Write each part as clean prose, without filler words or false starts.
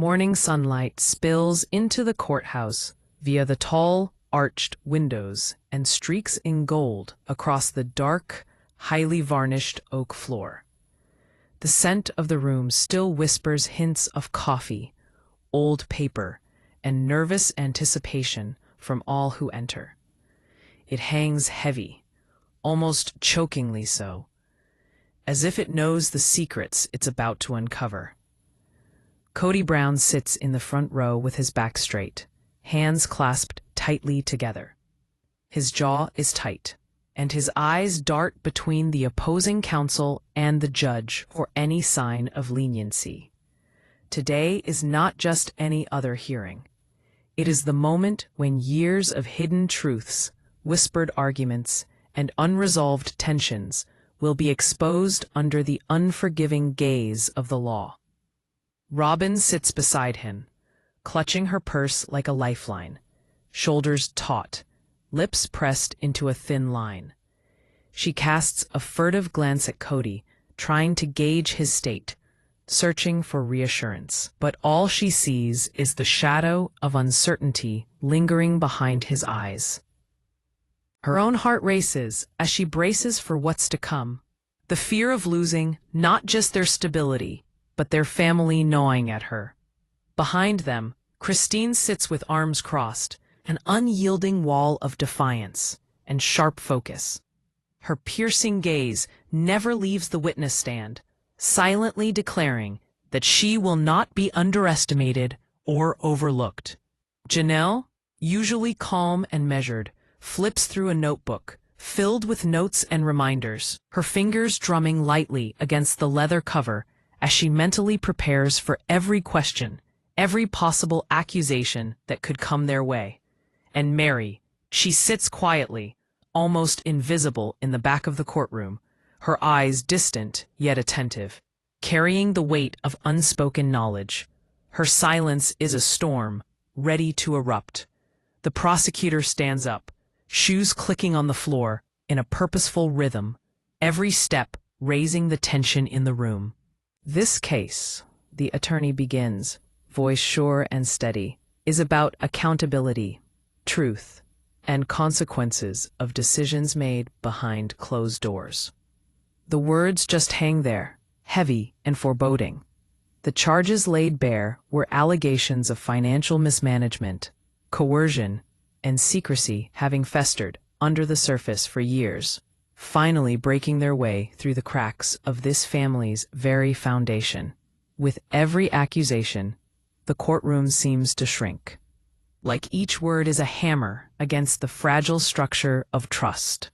Morning sunlight spills into the courthouse via the tall, arched windows and streaks in gold across the dark, highly varnished oak floor. The scent of the room still whispers hints of coffee, old paper, and nervous anticipation from all who enter. It hangs heavy, almost chokingly so, as if it knows the secrets it's about to uncover. Kody Brown sits in the front row with his back straight, hands clasped tightly together. His jaw is tight, and his eyes dart between the opposing counsel and the judge for any sign of leniency. Today is not just any other hearing. It is the moment when years of hidden truths, whispered arguments, and unresolved tensions will be exposed under the unforgiving gaze of the law. Robyn sits beside him, clutching her purse like a lifeline, shoulders taut, lips pressed into a thin line. She casts a furtive glance at Kody, trying to gauge his state, searching for reassurance. But all she sees is the shadow of uncertainty lingering behind his eyes. Her own heart races as she braces for what's to come. The fear of losing not just their stability, but their family gnawing at her. Behind them, Christine sits with arms crossed, an unyielding wall of defiance and sharp focus. Her piercing gaze never leaves the witness stand, silently declaring that she will not be underestimated or overlooked. Janelle, usually calm and measured, flips through a notebook, filled with notes and reminders, her fingers drumming lightly against the leather cover as she mentally prepares for every question, every possible accusation that could come their way. And Meri, she sits quietly, almost invisible in the back of the courtroom, her eyes distant yet attentive, carrying the weight of unspoken knowledge. Her silence is a storm, ready to erupt. The prosecutor stands up, shoes clicking on the floor in a purposeful rhythm, every step raising the tension in the room. This case, the attorney begins, voice sure and steady, is about accountability, truth, and consequences of decisions made behind closed doors. The words just hang there, heavy and foreboding. The charges laid bare were allegations of financial mismanagement, coercion, and secrecy having festered under the surface for years, finally breaking their way through the cracks of this family's very foundation. With every accusation, the courtroom seems to shrink, like each word is a hammer against the fragile structure of trust.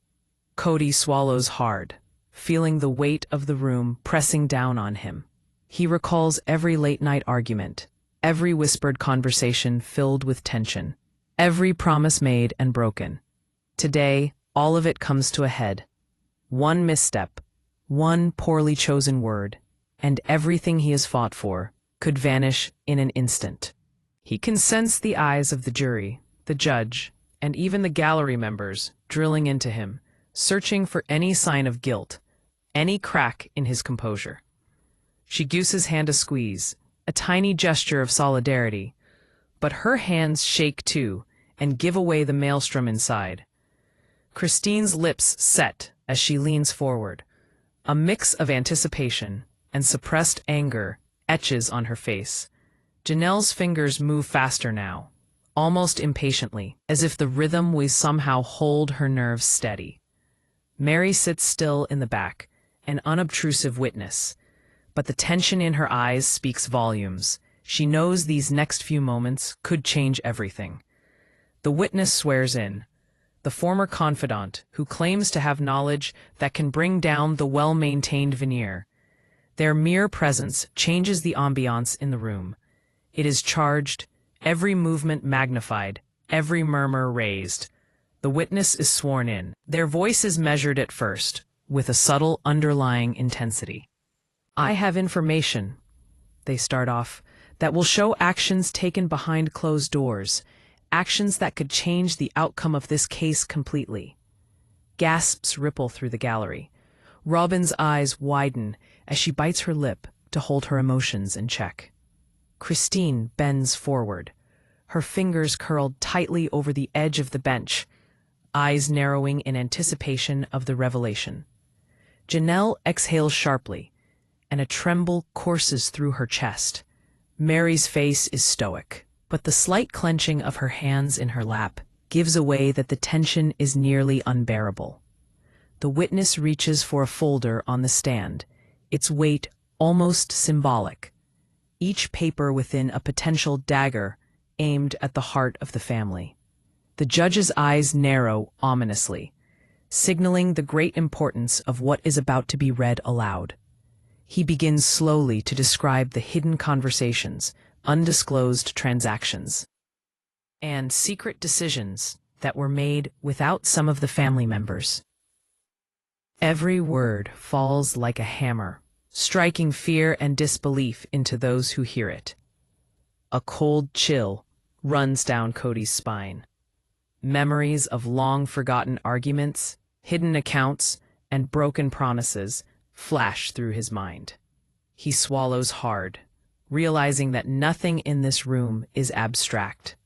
Kody swallows hard, feeling the weight of the room pressing down on him. He recalls every late-night argument, every whispered conversation filled with tension, every promise made and broken. Today, all of it comes to a head. One misstep, one poorly chosen word, and everything he has fought for could vanish in an instant. He can sense the eyes of the jury, the judge, and even the gallery members drilling into him, searching for any sign of guilt, any crack in his composure. She gives his hand a squeeze, a tiny gesture of solidarity, but her hands shake too and give away the maelstrom inside. Christine's lips set as she leans forward. A mix of anticipation and suppressed anger etches on her face. Janelle's fingers move faster now, almost impatiently, as if the rhythm will somehow hold her nerves steady. Meri sits still in the back, an unobtrusive witness, but the tension in her eyes speaks volumes. She knows these next few moments could change everything. The witness swears in, the former confidant who claims to have knowledge that can bring down the well-maintained veneer. Their mere presence changes the ambiance in the room. It is charged, every movement magnified, every murmur raised. The witness is sworn in. Their voice is measured at first, with a subtle underlying intensity. "I have information," they start off, "that will show actions taken behind closed doors, actions that could change the outcome of this case completely." Gasps ripple through the gallery. Robyn's eyes widen as she bites her lip to hold her emotions in check. Christine bends forward, her fingers curled tightly over the edge of the bench, eyes narrowing in anticipation of the revelation. Janelle exhales sharply, and a tremble courses through her chest. Meri's face is stoic, but the slight clenching of her hands in her lap gives away that the tension is nearly unbearable. The witness reaches for a folder on the stand, its weight almost symbolic, each paper within a potential dagger aimed at the heart of the family. The judge's eyes narrow ominously, signaling the great importance of what is about to be read aloud. He begins slowly to describe the hidden conversations, undisclosed transactions, and secret decisions that were made without some of the family members. Every word falls like a hammer, striking fear and disbelief into those who hear it. A cold chill runs down Kody's spine. Memories of long-forgotten arguments, hidden accounts, and broken promises flash through his mind. He swallows hard, realizing that nothing in this room is abstract.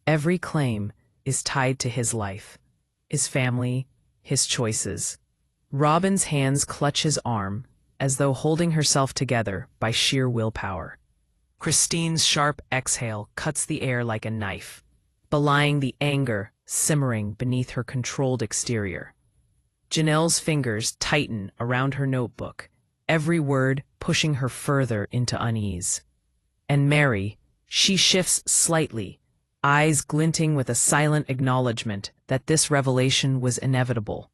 Every claim is tied to his life, his family, his choices. Robyn's hands clutch his arm, as though holding herself together by sheer willpower. Christine's sharp exhale cuts the air like a knife, belying the anger simmering beneath her controlled exterior. Janelle's fingers tighten around her notebook, every word pushing her further into unease. And Meri, she shifts slightly, eyes glinting with a silent acknowledgement that this revelation was inevitable.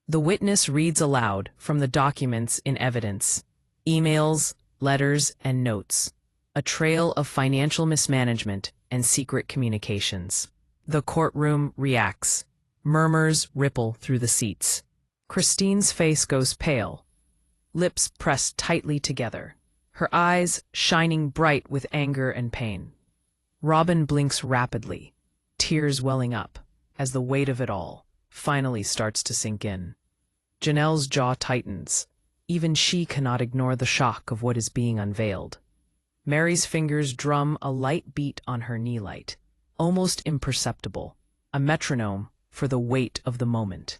The witness reads aloud from the documents in evidence, emails, letters, and notes, a trail of financial mismanagement and secret communications. The courtroom reacts. Murmurs ripple through the seats. Christine's face goes pale, lips pressed tightly together, her eyes shining bright with anger and pain. Robyn blinks rapidly, tears welling up, as the weight of it all finally starts to sink in. Janelle's jaw tightens. Even she cannot ignore the shock of what is being unveiled. Meri's fingers drum a light beat on her knee light, almost imperceptible, a metronome for the weight of the moment.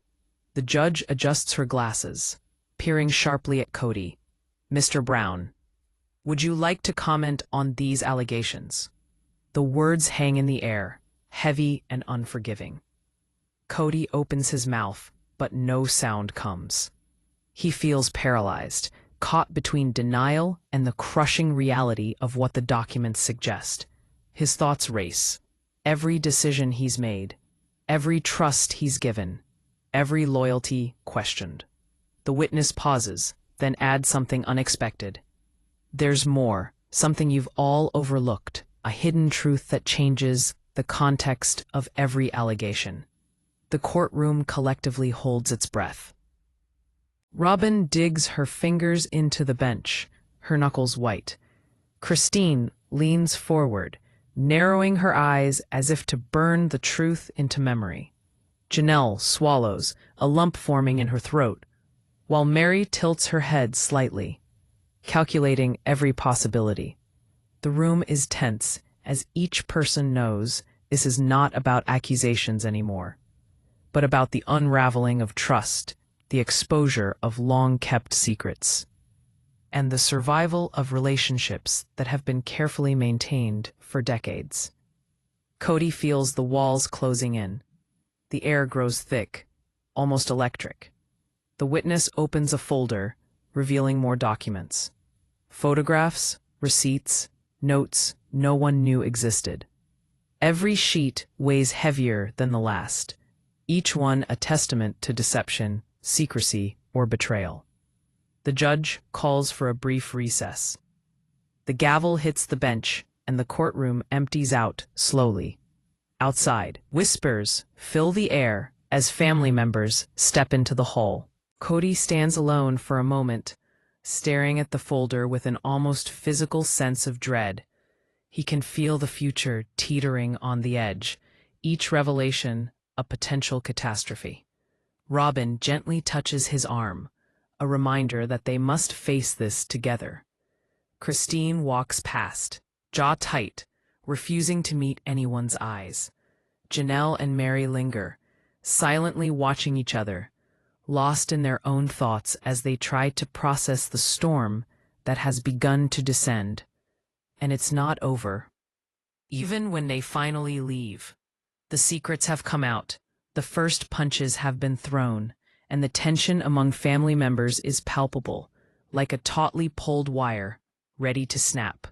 The judge adjusts her glasses, peering sharply at Kody. "Mr. Brown, would you like to comment on these allegations?" The words hang in the air, heavy and unforgiving. Kody opens his mouth, but no sound comes. He feels paralyzed, caught between denial and the crushing reality of what the documents suggest. His thoughts race. Every decision he's made, every trust he's given, every loyalty questioned. The witness pauses, then adds something unexpected. "There's more, something you've all overlooked, a hidden truth that changes the context of every allegation." The courtroom collectively holds its breath. Robyn digs her fingers into the bench, her knuckles white. Christine leans forward, narrowing her eyes as if to burn the truth into memory. Janelle swallows, a lump forming in her throat, while Meri tilts her head slightly, calculating every possibility. The room is tense, as each person knows this is not about accusations anymore, but about the unraveling of trust, the exposure of long-kept secrets, and the survival of relationships that have been carefully maintained for decades. Kody feels the walls closing in. The air grows thick, almost electric. The witness opens a folder, revealing more documents. Photographs, receipts, notes no one knew existed. Every sheet weighs heavier than the last, each one a testament to deception, secrecy, or betrayal. The judge calls for a brief recess. The gavel hits the bench, and the courtroom empties out slowly. Outside, whispers fill the air as family members step into the hall. Kody stands alone for a moment, staring at the folder with an almost physical sense of dread. He can feel the future teetering on the edge, each revelation a potential catastrophe. Robyn gently touches his arm, a reminder that they must face this together. Christine walks past, jaw tight, refusing to meet anyone's eyes. Janelle and Meri linger, silently watching each other, lost in their own thoughts as they try to process the storm that has begun to descend. And it's not over. Even when they finally leave, the secrets have come out, the first punches have been thrown, and the tension among family members is palpable, like a tautly pulled wire, ready to snap.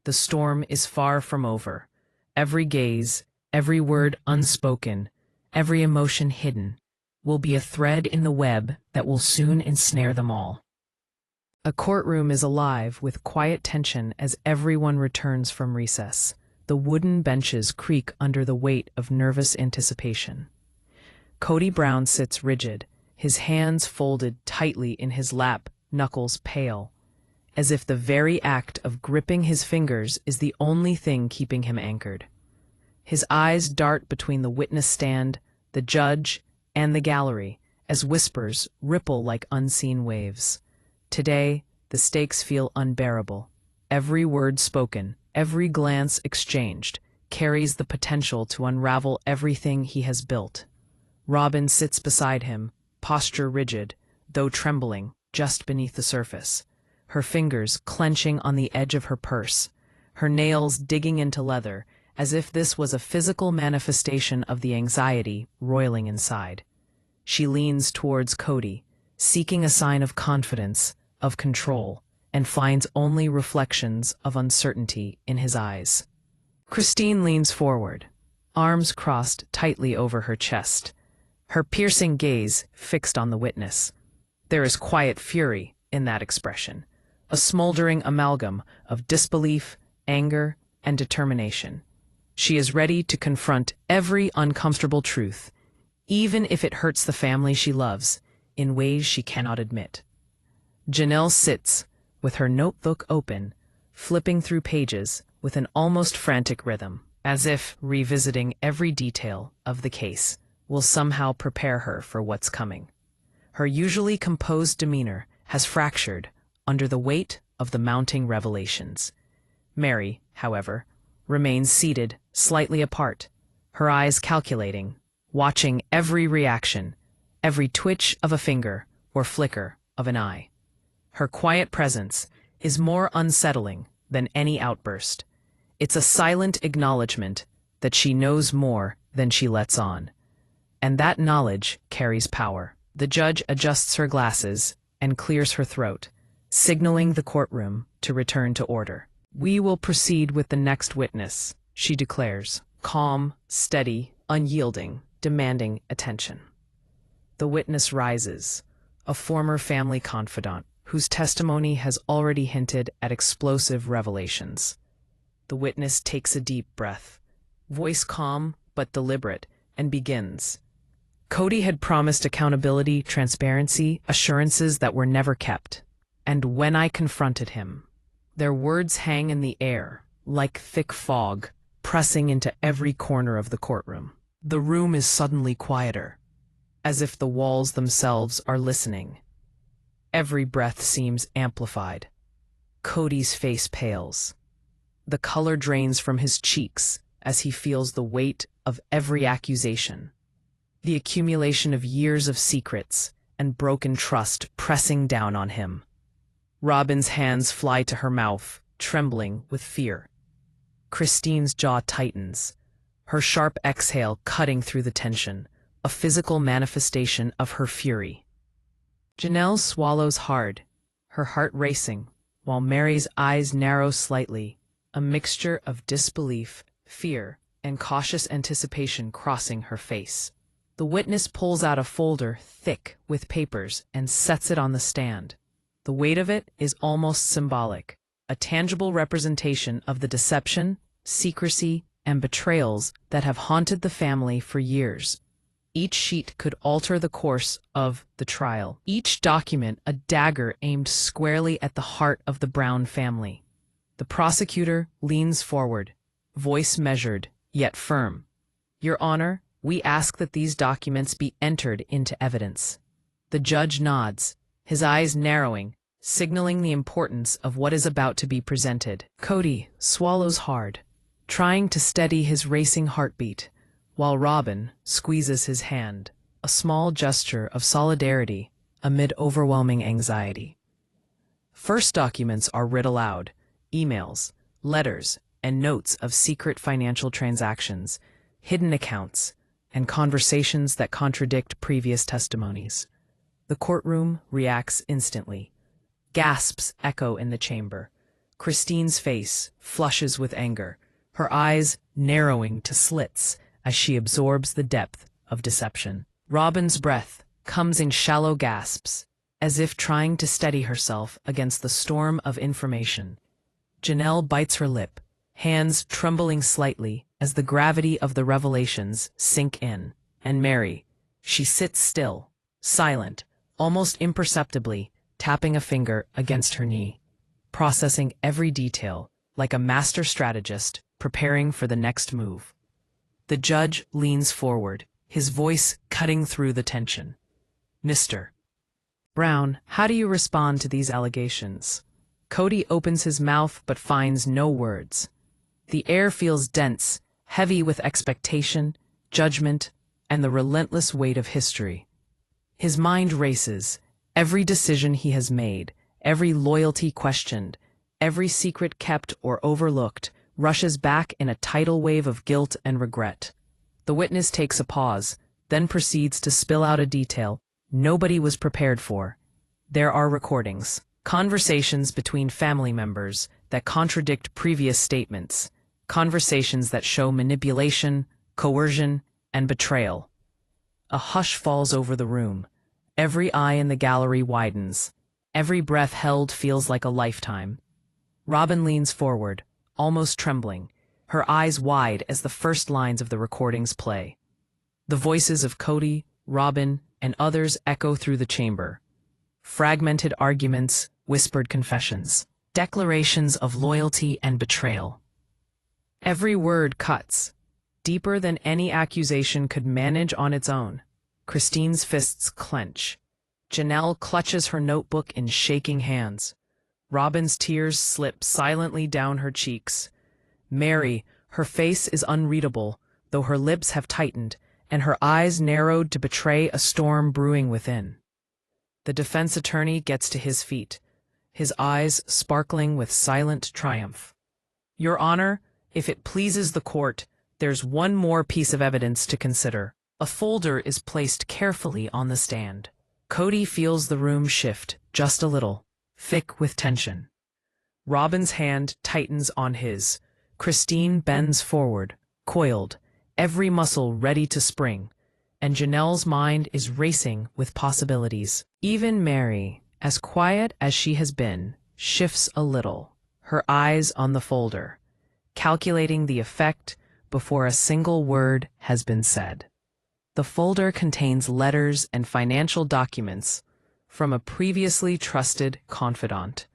The storm is far from over. Every gaze, every word unspoken, every emotion hidden, will be a thread in the web that will soon ensnare them all. A courtroom is alive with quiet tension as everyone returns from recess. The wooden benches creak under the weight of nervous anticipation. Kody Brown sits rigid, his hands folded tightly in his lap, knuckles pale, as if the very act of gripping his fingers is the only thing keeping him anchored. His eyes dart between the witness stand, the judge, and the gallery, as whispers ripple like unseen waves. Today, the stakes feel unbearable. Every word spoken, every glance exchanged, carries the potential to unravel everything he has built. Robyn sits beside him, posture rigid, though trembling, just beneath the surface, her fingers clenching on the edge of her purse, her nails digging into leather, as if this was a physical manifestation of the anxiety roiling inside. She leans towards Kody, seeking a sign of confidence, of control, and finds only reflections of uncertainty in his eyes. Christine leans forward, arms crossed tightly over her chest, her piercing gaze fixed on the witness. There is quiet fury in that expression, a smoldering amalgam of disbelief, anger, and determination. She is ready to confront every uncomfortable truth, even if it hurts the family she loves, in ways she cannot admit. Janelle sits, with her notebook open, flipping through pages with an almost frantic rhythm, as if revisiting every detail of the case will somehow prepare her for what's coming. Her usually composed demeanor has fractured under the weight of the mounting revelations. Meri, however, remains seated slightly apart, her eyes calculating, watching every reaction, every twitch of a finger or flicker of an eye. Her quiet presence is more unsettling than any outburst. It's a silent acknowledgement that she knows more than she lets on. And that knowledge carries power. The judge adjusts her glasses and clears her throat, signaling the courtroom to return to order. "We will proceed with the next witness," she declares, calm, steady, unyielding, demanding attention. The witness rises, a former family confidant whose testimony has already hinted at explosive revelations. The witness takes a deep breath, voice calm but deliberate, and begins. Kody had promised accountability, transparency, assurances that were never kept. And when I confronted him, their words hang in the air, like thick fog, pressing into every corner of the courtroom. The room is suddenly quieter, as if the walls themselves are listening. Every breath seems amplified. Kody's face pales. The color drains from his cheeks as he feels the weight of every accusation. The accumulation of years of secrets and broken trust pressing down on him. Robyn's hands fly to her mouth, trembling with fear. Christine's jaw tightens, her sharp exhale cutting through the tension, a physical manifestation of her fury. Janelle swallows hard, her heart racing, while Meri's eyes narrow slightly, a mixture of disbelief, fear, and cautious anticipation crossing her face. The witness pulls out a folder thick with papers and sets it on the stand. The weight of it is almost symbolic, a tangible representation of the deception, secrecy, and betrayals that have haunted the family for years. Each sheet could alter the course of the trial, each document a dagger aimed squarely at the heart of the Brown family. The prosecutor leans forward, voice measured, yet firm. "Your Honor, we ask that these documents be entered into evidence." The judge nods, his eyes narrowing, signaling the importance of what is about to be presented. Kody swallows hard, trying to steady his racing heartbeat, while Robyn squeezes his hand, a small gesture of solidarity amid overwhelming anxiety. First documents are read aloud: emails, letters, and notes of secret financial transactions, hidden accounts, and conversations that contradict previous testimonies. The courtroom reacts instantly. Gasps echo in the chamber. Christine's face flushes with anger, her eyes narrowing to slits as she absorbs the depth of deception. Robyn's breath comes in shallow gasps, as if trying to steady herself against the storm of information. Janelle bites her lip, hands trembling slightly as the gravity of the revelations sink in. And Meri, she sits still, silent, almost imperceptibly, tapping a finger against her knee, processing every detail like a master strategist preparing for the next move. The judge leans forward, his voice cutting through the tension. "Mr. Brown, how do you respond to these allegations?" Kody opens his mouth but finds no words. The air feels dense, heavy with expectation, judgment, and the relentless weight of history. His mind races, every decision he has made, every loyalty questioned, every secret kept or overlooked, rushes back in a tidal wave of guilt and regret. The witness takes a pause, then proceeds to spill out a detail nobody was prepared for. There are recordings, conversations between family members that contradict previous statements, conversations that show manipulation, coercion, and betrayal. A hush falls over the room. Every eye in the gallery widens. Every breath held feels like a lifetime. Robyn leans forward, almost trembling, her eyes wide as the first lines of the recordings play. The voices of Kody, Robyn, and others echo through the chamber. Fragmented arguments, whispered confessions, declarations of loyalty and betrayal. Every word cuts, deeper than any accusation could manage on its own. Christine's fists clench. Janelle clutches her notebook in shaking hands. Robyn's tears slip silently down her cheeks. Meri, her face is unreadable, though her lips have tightened, and her eyes narrowed to betray a storm brewing within. The defense attorney gets to his feet, his eyes sparkling with silent triumph. "Your Honor, if it pleases the court, there's one more piece of evidence to consider." A folder is placed carefully on the stand. Kody feels the room shift just a little, thick with tension. Robyn's hand tightens on his. Christine bends forward, coiled, every muscle ready to spring, and Janelle's mind is racing with possibilities. Even Meri, as quiet as she has been, shifts a little, her eyes on the folder, calculating the effect before a single word has been said. The folder contains letters and financial documents from a previously trusted confidant.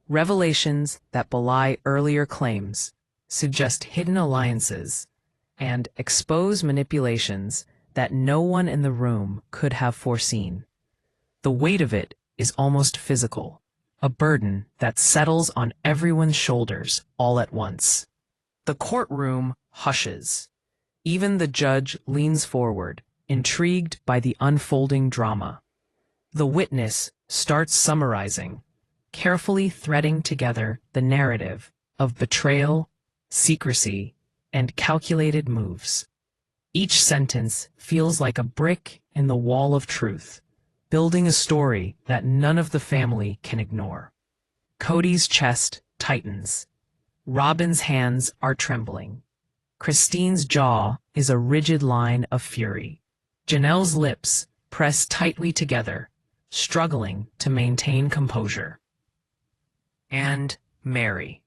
Revelations that belie earlier claims, suggest hidden alliances, and expose manipulations that no one in the room could have foreseen. The weight of it is almost physical, a burden that settles on everyone's shoulders all at once. The courtroom hushes. Even the judge leans forward, intrigued by the unfolding drama. The witness starts summarizing, carefully threading together the narrative of betrayal, secrecy, and calculated moves. Each sentence feels like a brick in the wall of truth, building a story that none of the family can ignore. Kody's chest tightens. Robyn's hands are trembling. Christine's jaw is a rigid line of fury. Janelle's lips press tightly together, struggling to maintain composure. And Meri.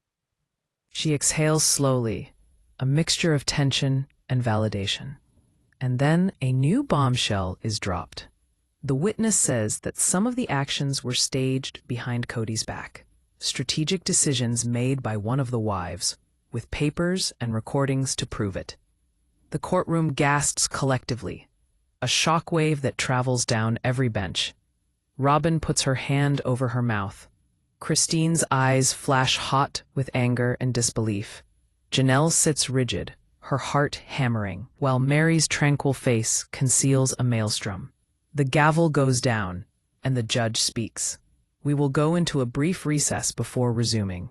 She exhales slowly, a mixture of tension and validation. And then a new bombshell is dropped. The witness says that some of the actions were staged behind Kody's back, strategic decisions made by one of the wives, with papers and recordings to prove it. The courtroom gasps collectively, a shockwave that travels down every bench. Robyn puts her hand over her mouth, Christine's eyes flash hot with anger and disbelief. Janelle sits rigid, her heart hammering, while Meri's tranquil face conceals a maelstrom. The gavel goes down, and the judge speaks. We will go into a brief recess before resuming.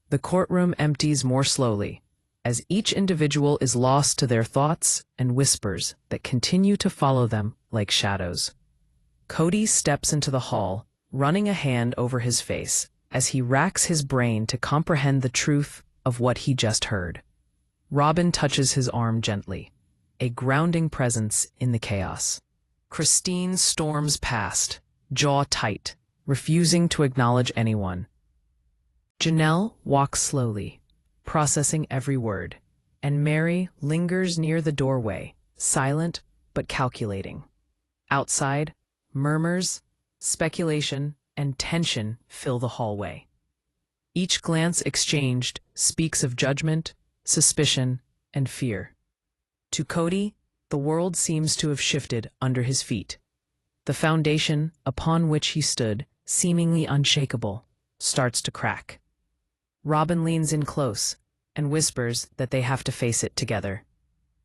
The courtroom empties more slowly, as each individual is lost to their thoughts and whispers that continue to follow them like shadows. Kody steps into the hall, running a hand over his face as he racks his brain to comprehend the truth of what he just heard. Robyn touches his arm gently, a grounding presence in the chaos. Christine storms past, jaw tight, refusing to acknowledge anyone. Janelle walks slowly, processing every word, and Meri lingers near the doorway, silent but calculating. Outside, murmurs, speculation, and tension fill the hallway. Each glance exchanged speaks of judgment, suspicion, and fear. To Kody, the world seems to have shifted under his feet. The foundation upon which he stood, seemingly unshakable, starts to crack. Robyn leans in close and whispers that they have to face it together.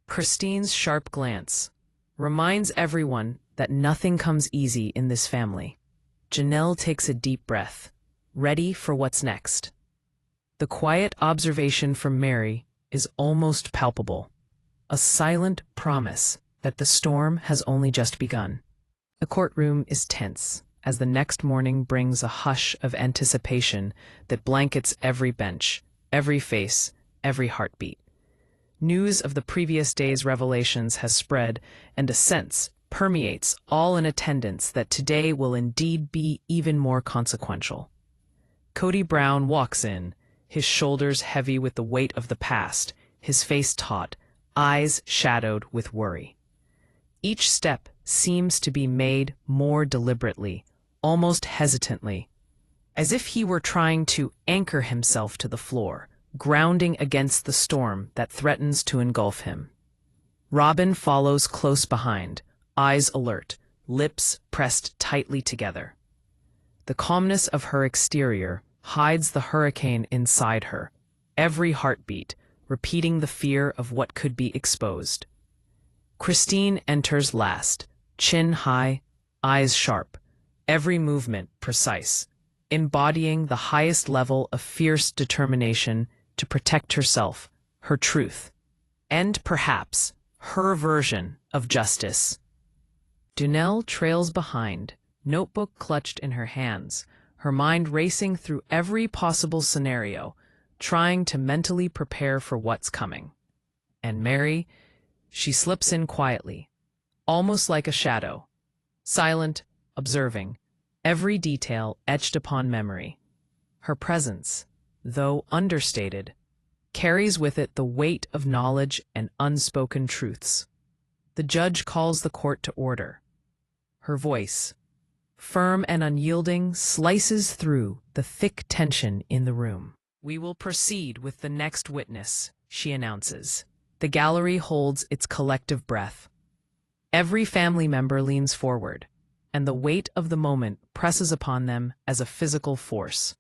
Christine's sharp glance reminds everyone that nothing comes easy in this family. Janelle takes a deep breath, ready for what's next. The quiet observation from Meri is almost palpable, a silent promise that the storm has only just begun. The courtroom is tense as the next morning brings a hush of anticipation that blankets every bench, every face, every heartbeat. News of the previous day's revelations has spread, and a sense permeates all in attendance that today will indeed be even more consequential. Kody Brown walks in, his shoulders heavy with the weight of the past, his face taut, eyes shadowed with worry. Each step seems to be made more deliberately, almost hesitantly, as if he were trying to anchor himself to the floor, grounding against the storm that threatens to engulf him. Robyn follows close behind, eyes alert, lips pressed tightly together. The calmness of her exterior hides the hurricane inside her, every heartbeat repeating the fear of what could be exposed. Christine enters last, chin high, eyes sharp, every movement precise, embodying the highest level of fierce determination to protect herself, her truth, and perhaps her version of justice. Janelle trails behind, notebook clutched in her hands, her mind racing through every possible scenario, trying to mentally prepare for what's coming. And Meri, she slips in quietly, almost like a shadow, silent, observing, every detail etched upon memory. Her presence, though understated, carries with it the weight of knowledge and unspoken truths. The judge calls the court to order. Her voice, firm and unyielding, slices through the thick tension in the room. "We will proceed with the next witness," she announces. The gallery holds its collective breath. Every family member leans forward, and the weight of the moment presses upon them as a physical force.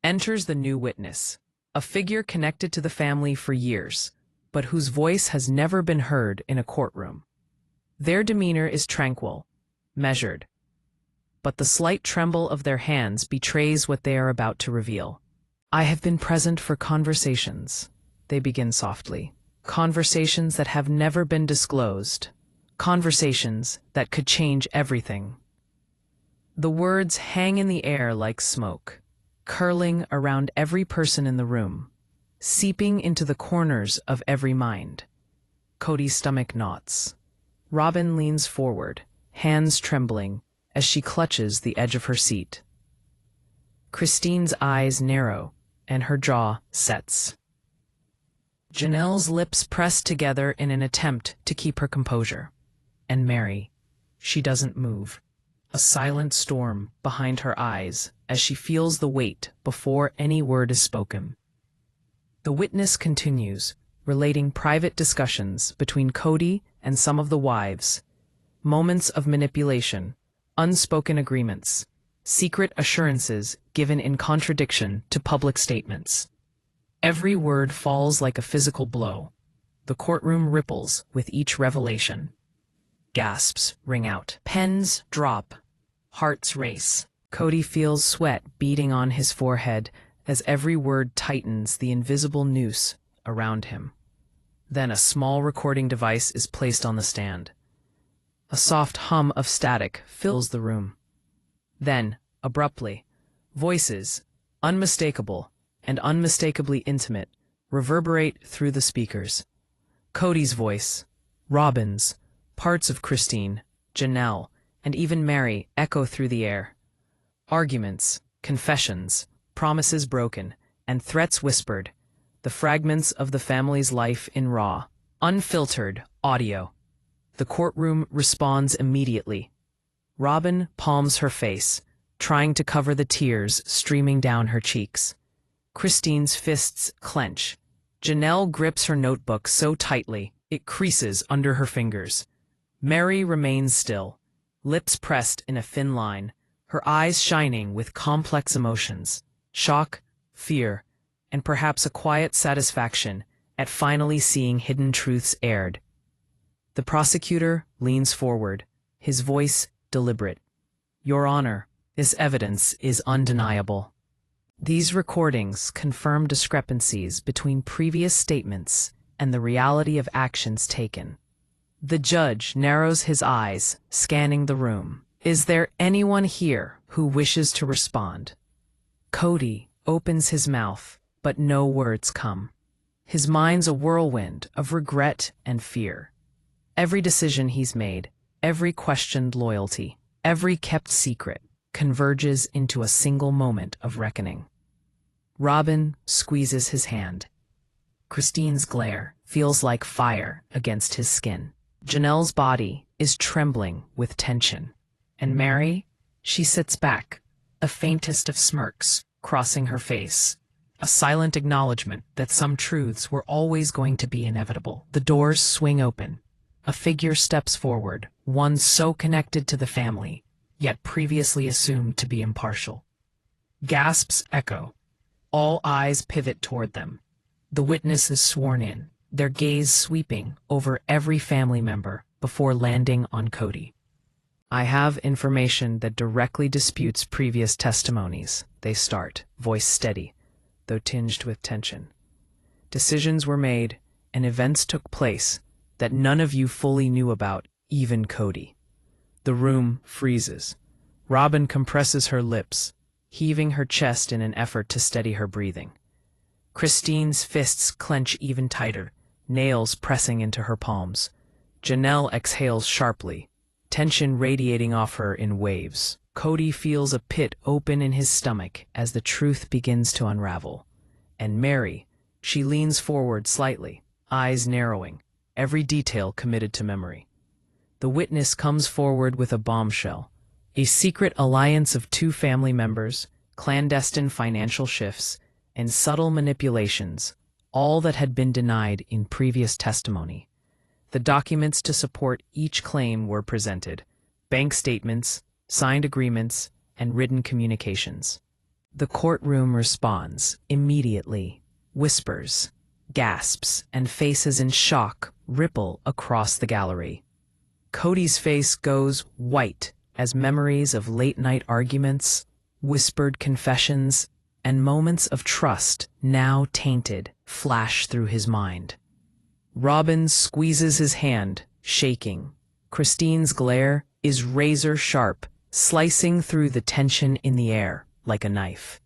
Enters the new witness, a figure connected to the family for years, but whose voice has never been heard in a courtroom. Their demeanor is tranquil, measured, but the slight tremble of their hands betrays what they are about to reveal. "I have been present for conversations," they begin softly. "Conversations that have never been disclosed. Conversations that could change everything." The words hang in the air like smoke, curling around every person in the room, seeping into the corners of every mind. Kody's stomach knots. Robyn leans forward, hands trembling, as she clutches the edge of her seat. Christine's eyes narrow, and her jaw sets. Janelle's lips press together in an attempt to keep her composure. And Meri, she doesn't move. A silent storm behind her eyes as she feels the weight before any word is spoken. The witness continues, relating private discussions between Kody and some of the wives, moments of manipulation, unspoken agreements, secret assurances given in contradiction to public statements. Every word falls like a physical blow. The courtroom ripples with each revelation. Gasps ring out. Pens drop. Hearts race. Kody feels sweat beating on his forehead as every word tightens the invisible noose around him. Then a small recording device is placed on the stand. A soft hum of static fills the room. Then, abruptly, voices, unmistakable and unmistakably intimate, reverberate through the speakers. Kody's voice, Robyn's, parts of Christine, Janelle, and even Meri echo through the air. Arguments, confessions, promises broken, and threats whispered, the fragments of the family's life in raw, unfiltered audio. The courtroom responds immediately. Robyn palms her face, trying to cover the tears streaming down her cheeks. Christine's fists clench. Janelle grips her notebook so tightly it creases under her fingers. Meri remains still, lips pressed in a thin line, her eyes shining with complex emotions, shock, fear, and perhaps a quiet satisfaction at finally seeing hidden truths aired. The prosecutor leans forward, his voice deliberate. Your Honor, this evidence is undeniable. These recordings confirm discrepancies between previous statements and the reality of actions taken. The judge narrows his eyes, scanning the room. Is there anyone here who wishes to respond? Kody opens his mouth, but no words come. His mind's a whirlwind of regret and fear. Every decision he's made, every questioned loyalty, every kept secret, converges into a single moment of reckoning. Robyn squeezes his hand. Christine's glare feels like fire against his skin. Janelle's body is trembling with tension. And Meri, she sits back, a faintest of smirks crossing her face, a silent acknowledgement that some truths were always going to be inevitable. The doors swing open. A figure steps forward, one so connected to the family, yet previously assumed to be impartial. Gasps echo. All eyes pivot toward them. The witness is sworn in, their gaze sweeping over every family member before landing on Kody. I have information that directly disputes previous testimonies, they start, voice steady, though tinged with tension. Decisions were made, and events took place that none of you fully knew about, even Kody. The room freezes. Robyn compresses her lips, heaving her chest in an effort to steady her breathing. Christine's fists clench even tighter, nails pressing into her palms. Janelle exhales sharply, tension radiating off her in waves. Kody feels a pit open in his stomach as the truth begins to unravel. And Meri, she leans forward slightly, eyes narrowing, every detail committed to memory. The witness comes forward with a bombshell. A secret alliance of two family members, clandestine financial shifts, and subtle manipulations, all that had been denied in previous testimony. The documents to support each claim were presented: bank statements, signed agreements, and written communications. The courtroom responds immediately. Whispers, gasps, and faces in shock ripple across the gallery. Kody's face goes white as memories of late-night arguments, whispered confessions, and moments of trust, now tainted, flash through his mind. Robyn squeezes his hand, shaking. Christine's glare is razor-sharp, slicing through the tension in the air like a knife.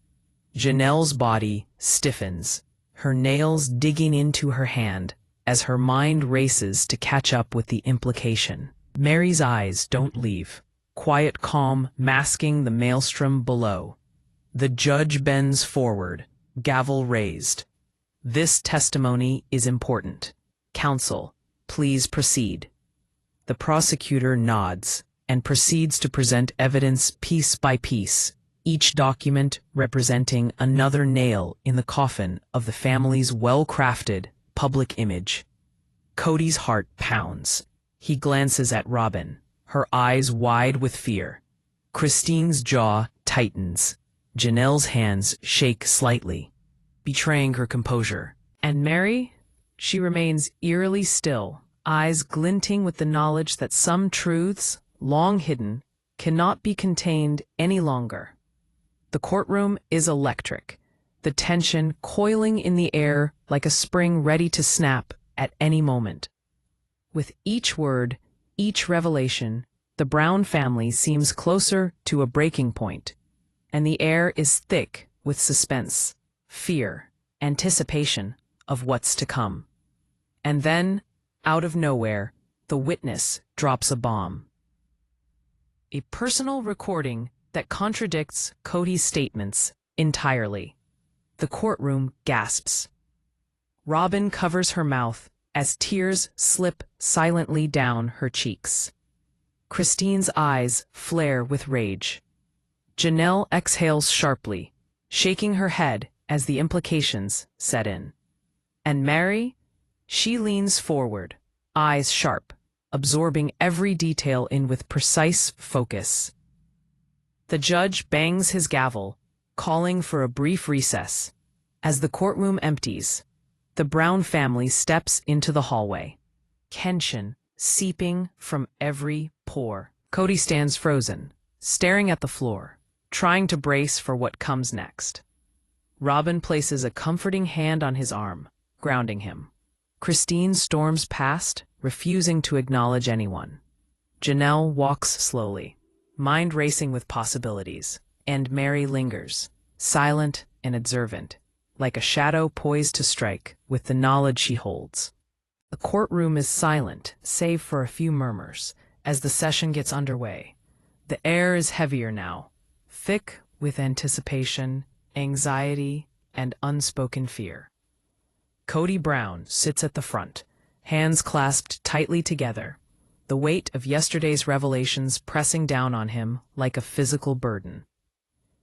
Janelle's body stiffens, her nails digging into her hand as her mind races to catch up with the implication. Meri's eyes don't leave, quiet calm masking the maelstrom below. The judge bends forward, gavel raised. This testimony is important. Counsel, please proceed. The prosecutor nods and proceeds to present evidence piece by piece, each document representing another nail in the coffin of the family's well-crafted public image. Kody's heart pounds. He glances at Robyn, her eyes wide with fear. Christine's jaw tightens. Janelle's hands shake slightly, betraying her composure. And Meri? She remains eerily still, eyes glinting with the knowledge that some truths, long hidden, cannot be contained any longer. The courtroom is electric, the tension coiling in the air like a spring ready to snap at any moment. With each word, each revelation, the Brown family seems closer to a breaking point, and the air is thick with suspense, fear, anticipation of what's to come. And then, out of nowhere, the witness drops a bomb. A personal recording that contradicts Kody's statements entirely. The courtroom gasps. Robyn covers her mouth as tears slip silently down her cheeks. Christine's eyes flare with rage. Janelle exhales sharply, shaking her head as the implications set in. And Meri? She leans forward, eyes sharp, absorbing every detail in with precise focus. The judge bangs his gavel, calling for a brief recess. As the courtroom empties, the Brown family steps into the hallway, tension seeping from every pore. Kody stands frozen, staring at the floor, trying to brace for what comes next. Robyn places a comforting hand on his arm, grounding him. Christine storms past, refusing to acknowledge anyone. Janelle walks slowly, mind racing with possibilities, and Meri lingers, silent and observant, like a shadow poised to strike with the knowledge she holds. The courtroom is silent, save for a few murmurs, as the session gets underway. The air is heavier now, thick with anticipation, anxiety, and unspoken fear. Kody Brown sits at the front, hands clasped tightly together, the weight of yesterday's revelations pressing down on him like a physical burden.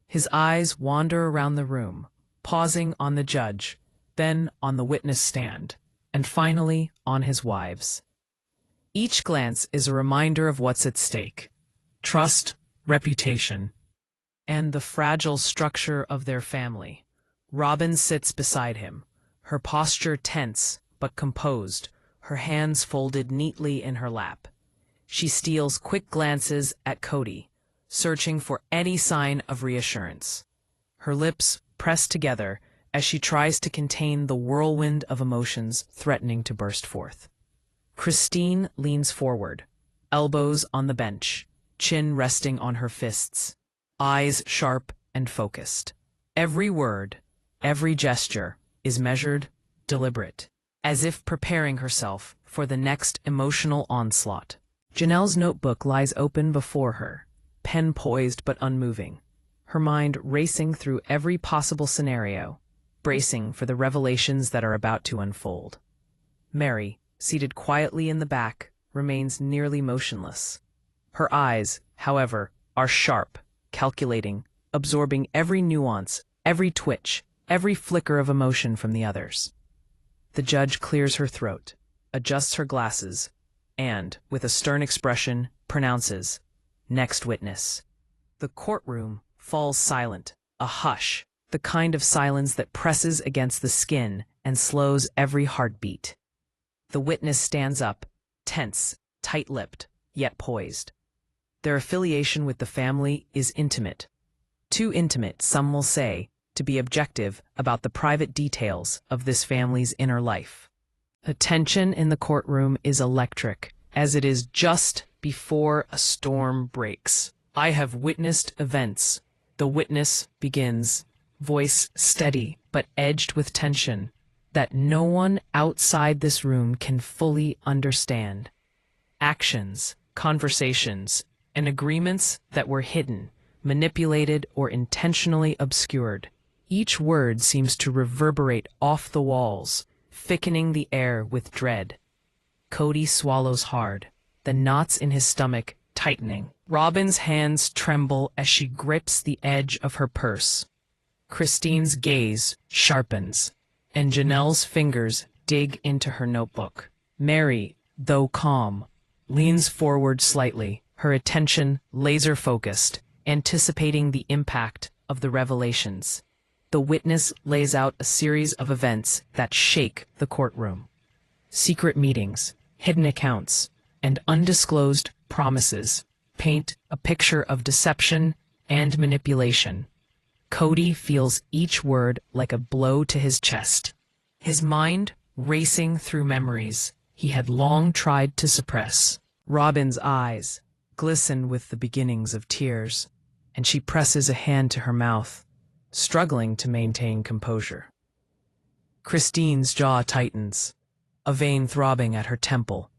His eyes wander around the room, pausing on the judge, then on the witness stand, and finally on his wives. Each glance is a reminder of what's at stake: trust, reputation, and the fragile structure of their family. Robyn sits beside him, her posture tense but composed, her hands folded neatly in her lap. She steals quick glances at Kody, searching for any sign of reassurance. Her lips press together as she tries to contain the whirlwind of emotions threatening to burst forth. Christine leans forward, elbows on the bench, chin resting on her fists, eyes sharp and focused. Every word, every gesture is measured, deliberate, as if preparing herself for the next emotional onslaught. Janelle's notebook lies open before her, pen poised but unmoving, her mind racing through every possible scenario, bracing for the revelations that are about to unfold. Meri, seated quietly in the back, remains nearly motionless. Her eyes, however, are sharp, calculating, absorbing every nuance, every twitch, every flicker of emotion from the others. The judge clears her throat, adjusts her glasses, and, with a stern expression, pronounces, "Next witness." The courtroom falls silent, a hush, the kind of silence that presses against the skin and slows every heartbeat. The witness stands up, tense, tight-lipped, yet poised. Their affiliation with the family is intimate. Too intimate, some will say, to be objective about the private details of this family's inner life. The tension in the courtroom is electric, as it is just before a storm breaks. "I have witnessed events." The witness begins, voice steady but edged with tension, that no one outside this room can fully understand. Actions, conversations, and agreements that were hidden, manipulated, or intentionally obscured. Each word seems to reverberate off the walls, thickening the air with dread. Kody swallows hard, the knots in his stomach tightening. Robyn's hands tremble as she grips the edge of her purse. Christine's gaze sharpens, and Janelle's fingers dig into her notebook. Meri, though calm, leans forward slightly, her attention laser-focused, anticipating the impact of the revelations. The witness lays out a series of events that shake the courtroom. Secret meetings, hidden accounts, and undisclosed promises paint a picture of deception and manipulation. Kody feels each word like a blow to his chest, his mind racing through memories he had long tried to suppress. Robyn's eyes glisten with the beginnings of tears, and she presses a hand to her mouth, struggling to maintain composure. Christine's jaw tightens, a vein throbbing at her temple,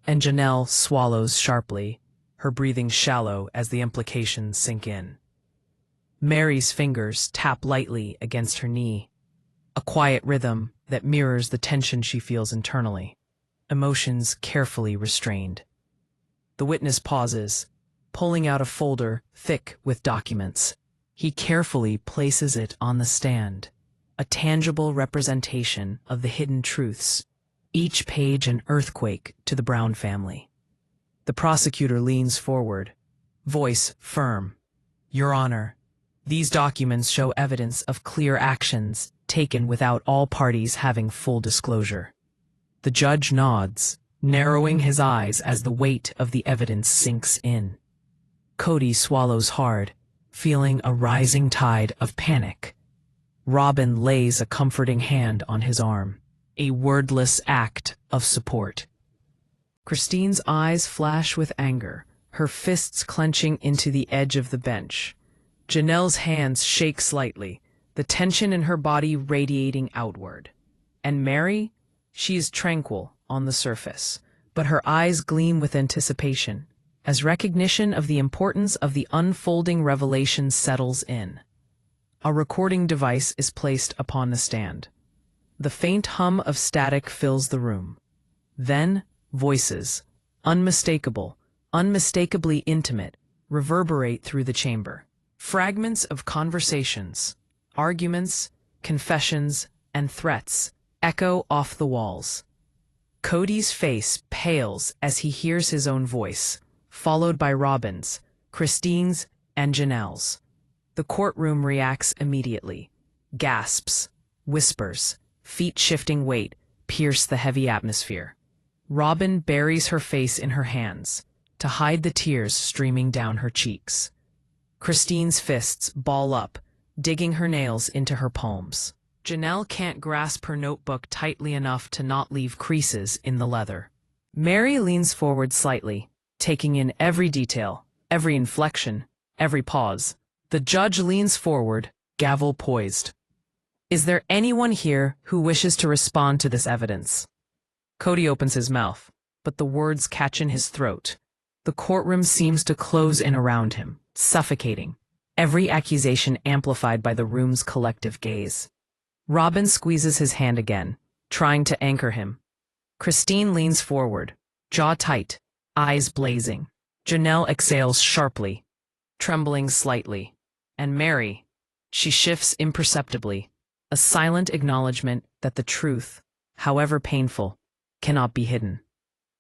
and Janelle swallows sharply, her breathing shallow as the implications sink in. Meri's fingers tap lightly against her knee, a quiet rhythm that mirrors the tension she feels internally, emotions carefully restrained. The witness pauses, pulling out a folder thick with documents. He carefully places it on the stand, a tangible representation of the hidden truths, each page an earthquake to the Brown family. The prosecutor leans forward, voice firm. "Your Honor, these documents show evidence of clear actions taken without all parties having full disclosure." The judge nods, narrowing his eyes as the weight of the evidence sinks in. Kody swallows hard, feeling a rising tide of panic. Robyn lays a comforting hand on his arm, a wordless act of support. Christine's eyes flash with anger, her fists clenching into the edge of the bench. Janelle's hands shake slightly, the tension in her body radiating outward. And Meri? She is tranquil on the surface, but her eyes gleam with anticipation, as recognition of the importance of the unfolding revelation settles in. A recording device is placed upon the stand. The faint hum of static fills the room. Then, voices, unmistakable, unmistakably intimate, reverberate through the chamber. Fragments of conversations, arguments, confessions, and threats echo off the walls. Kody's face pales as he hears his own voice, followed by Robyn's, Christine's, and Janelle's. The courtroom reacts immediately. Gasps, whispers, feet-shifting weight pierce the heavy atmosphere. Robyn buries her face in her hands to hide the tears streaming down her cheeks. Christine's fists ball up, digging her nails into her palms. Janelle can't grasp her notebook tightly enough to not leave creases in the leather. Meri leans forward slightly, taking in every detail, every inflection, every pause. The judge leans forward, gavel poised. "Is there anyone here who wishes to respond to this evidence?" Kody opens his mouth, but the words catch in his throat. The courtroom seems to close in around him, suffocating, every accusation amplified by the room's collective gaze. Robyn squeezes his hand again, trying to anchor him. Christine leans forward, jaw tight, eyes blazing. Janelle exhales sharply, trembling slightly. And Meri, she shifts imperceptibly, a silent acknowledgement that the truth, however painful, cannot be hidden.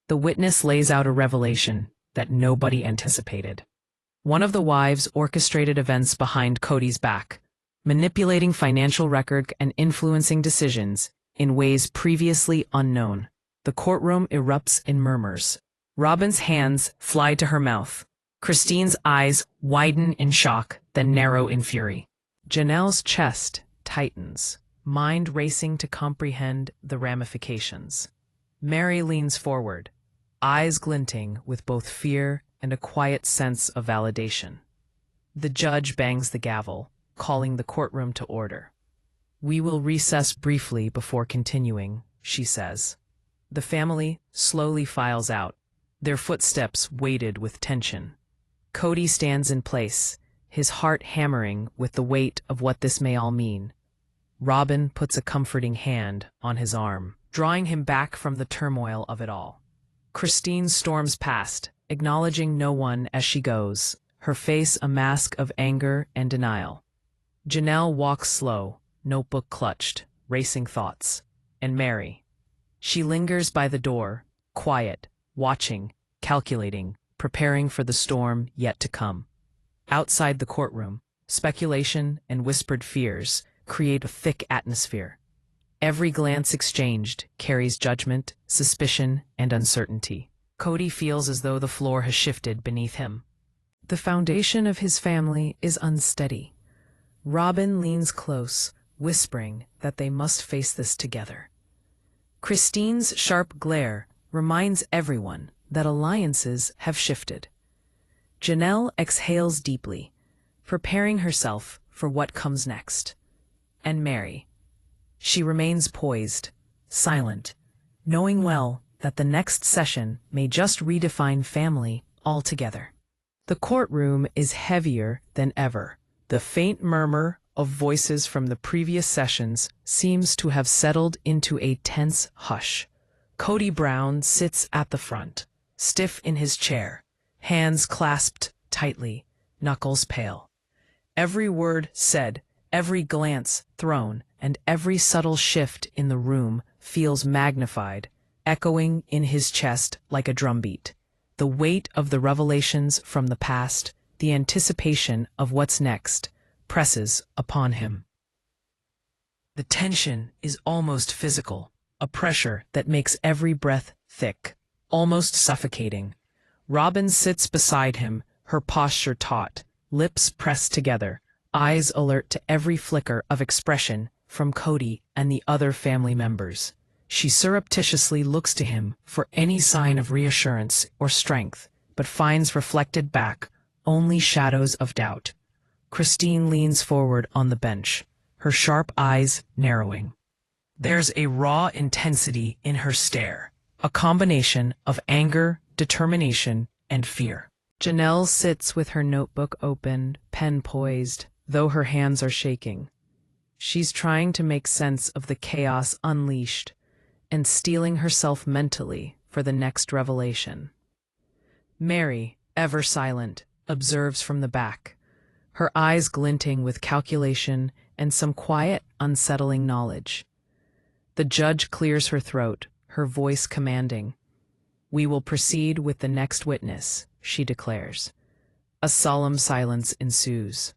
The witness lays out a revelation that nobody anticipated. One of the wives orchestrated events behind Kody's back, manipulating financial record and influencing decisions in ways previously unknown. The courtroom erupts in murmurs. Robyn's hands fly to her mouth. Christine's eyes widen in shock, then narrow in fury. Janelle's chest tightens, mind racing to comprehend the ramifications. Meri leans forward, eyes glinting with both fear and a quiet sense of validation. The judge bangs the gavel, calling the courtroom to order. "We will recess briefly before continuing," she says. The family slowly files out, their footsteps weighted with tension. Kody stands in place, his heart hammering with the weight of what this may all mean. Robyn puts a comforting hand on his arm, drawing him back from the turmoil of it all. Christine storms past, acknowledging no one as she goes, her face a mask of anger and denial. Janelle walks slow, notebook clutched, racing thoughts. And Meri. She lingers by the door, quiet, watching, calculating, preparing for the storm yet to come. Outside the courtroom, speculation and whispered fears create a thick atmosphere. Every glance exchanged carries judgment, suspicion, and uncertainty. Kody feels as though the floor has shifted beneath him. The foundation of his family is unsteady. Robyn leans close, whispering that they must face this together. Christine's sharp glare reminds everyone that alliances have shifted. Janelle exhales deeply, preparing herself for what comes next. And Meri. She remains poised, silent, knowing well that the next session may just redefine family altogether. The courtroom is heavier than ever. The faint murmur of voices from the previous sessions seems to have settled into a tense hush. Kody Brown sits at the front, stiff in his chair, hands clasped tightly, knuckles pale. Every word said, every glance thrown, and every subtle shift in the room feels magnified, echoing in his chest like a drumbeat. The weight of the revelations from the past, the anticipation of what's next, presses upon him. The tension is almost physical, a pressure that makes every breath thick, almost suffocating. Robyn sits beside him, her posture taut, lips pressed together, eyes alert to every flicker of expression from Kody and the other family members. She surreptitiously looks to him for any sign of reassurance or strength, but finds reflected back only shadows of doubt. Christine leans forward on the bench, her sharp eyes narrowing. There's a raw intensity in her stare, a combination of anger, determination, and fear. Janelle sits with her notebook open, pen poised, though her hands are shaking. She's trying to make sense of the chaos unleashed and steeling herself mentally for the next revelation. Meri, ever silent, observes from the back, her eyes glinting with calculation and some quiet, unsettling knowledge. The judge clears her throat, her voice commanding. "We will proceed with the next witness," she declares. A solemn silence ensues.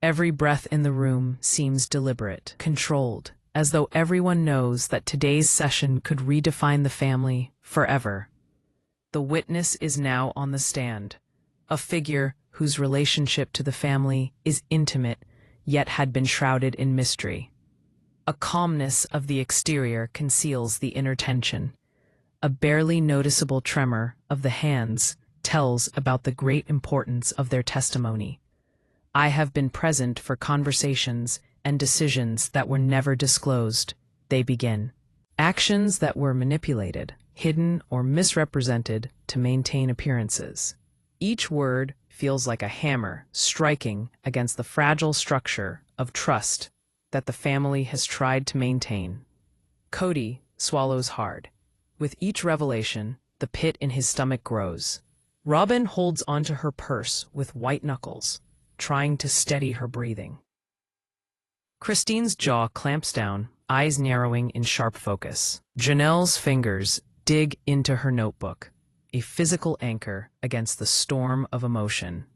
Every breath in the room seems deliberate, controlled, as though everyone knows that today's session could redefine the family forever. The witness is now on the stand, a figure whose relationship to the family is intimate, yet had been shrouded in mystery. A calmness of the exterior conceals the inner tension. A barely noticeable tremor of the hands tells about the great importance of their testimony. "I have been present for conversations and decisions that were never disclosed," they begin. Actions that were manipulated, hidden, or misrepresented to maintain appearances. Each word feels like a hammer striking against the fragile structure of trust that the family has tried to maintain. Kody swallows hard. With each revelation, the pit in his stomach grows. Robyn holds onto her purse with white knuckles, trying to steady her breathing. Christine's jaw clamps down, eyes narrowing in sharp focus. Janelle's fingers dig into her notebook, a physical anchor against the storm of emotion.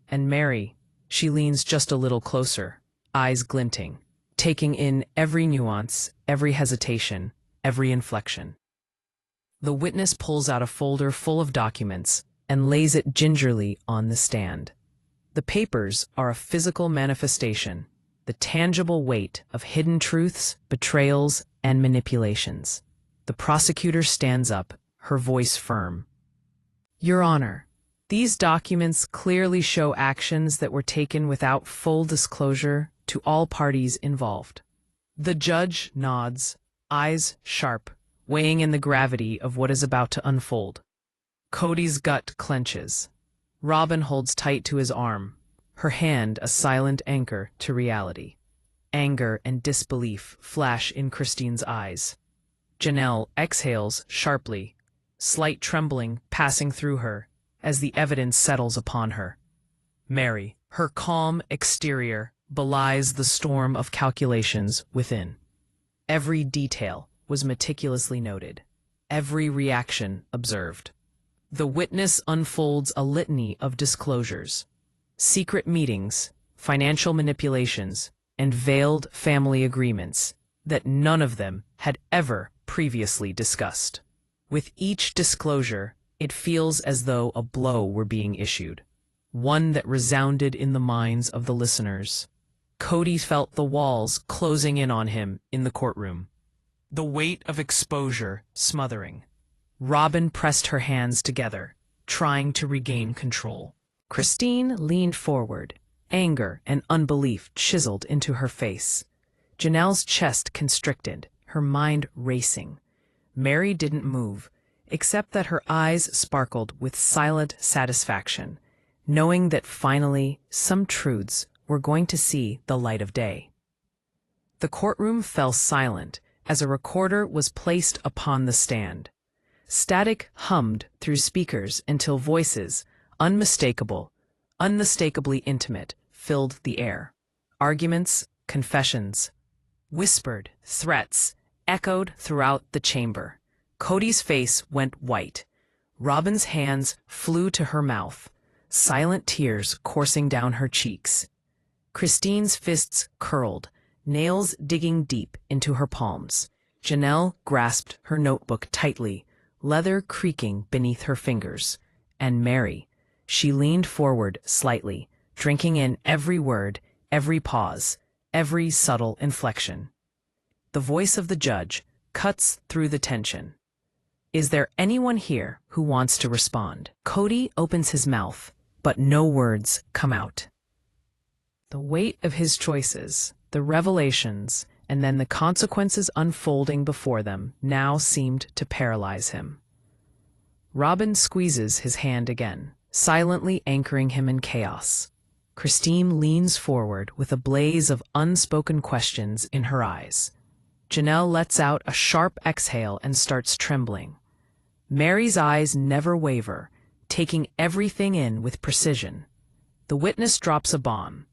And Meri, she leans just a little closer, eyes glinting, taking in every nuance, every hesitation, every inflection. The witness pulls out a folder full of documents and lays it gingerly on the stand. The papers are a physical manifestation, the tangible weight of hidden truths, betrayals, and manipulations. The prosecutor stands up, her voice firm. "Your Honor, these documents clearly show actions that were taken without full disclosure to all parties involved." The judge nods, eyes sharp, weighing in the gravity of what is about to unfold. Kody's gut clenches. Robyn holds tight to his arm, her hand a silent anchor to reality. Anger and disbelief flash in Christine's eyes. Janelle exhales sharply, slight trembling passing through her as the evidence settles upon her. Meri, her calm exterior, belies the storm of calculations within. Every detail was meticulously noted, every reaction observed. The witness unfolds a litany of disclosures, secret meetings, financial manipulations, and veiled family agreements that none of them had ever previously discussed. With each disclosure, it feels as though a blow were being issued, one that resounded in the minds of the listeners. Kody felt the walls closing in on him in the courtroom, the weight of exposure smothering. Robyn pressed her hands together, trying to regain control. Christine leaned forward, anger and unbelief chiseled into her face. Janelle's chest constricted, her mind racing. Meri didn't move, except that her eyes sparkled with silent satisfaction, knowing that finally some truths were going to see the light of day. The courtroom fell silent as a recorder was placed upon the stand. Static hummed through speakers until voices, unmistakably intimate, filled the air. Arguments, confessions, whispered threats echoed throughout the chamber. Kody's face went white. Robyn's hands flew to her mouth, silent tears coursing down her cheeks. Christine's fists curled, nails digging deep into her palms. Janelle grasped her notebook tightly, leather creaking beneath her fingers. And Meri, she leaned forward slightly, drinking in every word, every pause, every subtle inflection. The voice of the judge cuts through the tension. Is there anyone here who wants to respond? Kody opens his mouth, but no words come out. The weight of his choices, the revelations, and then the consequences unfolding before them now seemed to paralyze him. Robyn squeezes his hand again, silently anchoring him in chaos. Christine leans forward with a blaze of unspoken questions in her eyes. Janelle lets out a sharp exhale and starts trembling. Meri's eyes never waver, taking everything in with precision. The witness drops a bomb.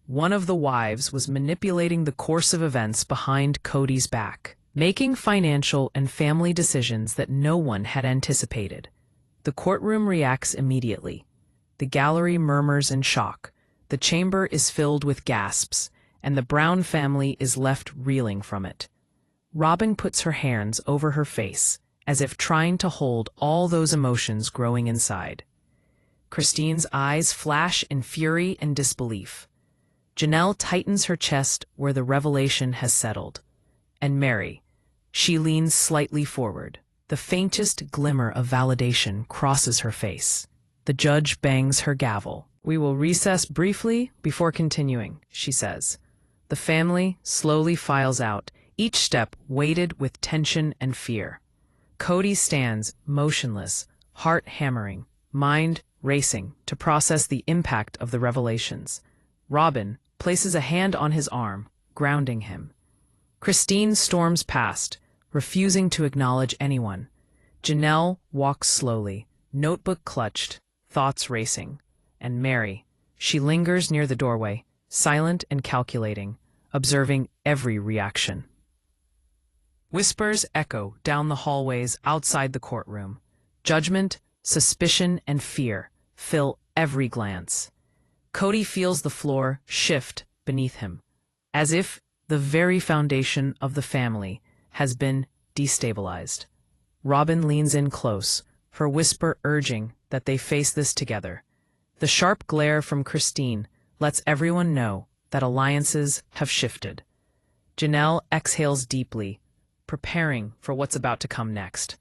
One of the wives was manipulating the course of events behind Kody's back, making financial and family decisions that no one had anticipated. The courtroom reacts immediately. The gallery murmurs in shock. The chamber is filled with gasps, and the Brown family is left reeling from it. Robyn puts her hands over her face, as if trying to hold all those emotions growing inside. Christine's eyes flash in fury and disbelief. Janelle tightens her chest where the revelation has settled. And Meri, she leans slightly forward. The faintest glimmer of validation crosses her face. The judge bangs her gavel. We will recess briefly before continuing, she says. The family slowly files out, each step weighted with tension and fear. Kody stands motionless, heart hammering, mind racing to process the impact of the revelations. Robyn places a hand on his arm, grounding him. Christine storms past, refusing to acknowledge anyone. Janelle walks slowly, notebook clutched, thoughts racing. And Meri, she lingers near the doorway, silent and calculating, observing every reaction. Whispers echo down the hallways outside the courtroom. Judgment, suspicion, and fear fill every glance. Kody feels the floor shift beneath him, as if the very foundation of the family has been destabilized. Robyn leans in close, her whisper urging that they face this together. The sharp glare from Christine lets everyone know that alliances have shifted. Janelle exhales deeply, preparing for what's about to come next.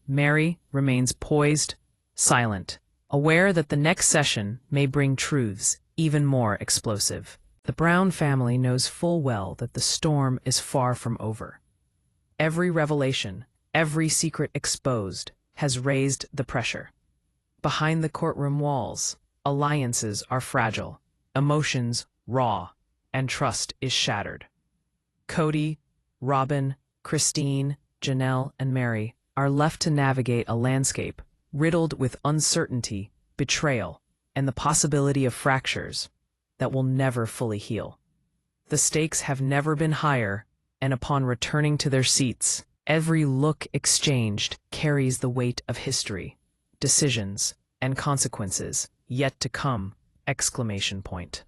Meri remains poised, silent, aware that the next session may bring truths even more explosive. The Brown family knows full well that the storm is far from over. Every revelation, every secret exposed, has raised the pressure. Behind the courtroom walls, alliances are fragile, emotions raw, and trust is shattered. Kody, Robyn, Christine, Janelle, and Meri are left to navigate a landscape riddled with uncertainty, betrayal, and the possibility of fractures that will never fully heal. The stakes have never been higher, and upon returning to their seats, every look exchanged carries the weight of history, decisions, and consequences yet to come Exclamation point.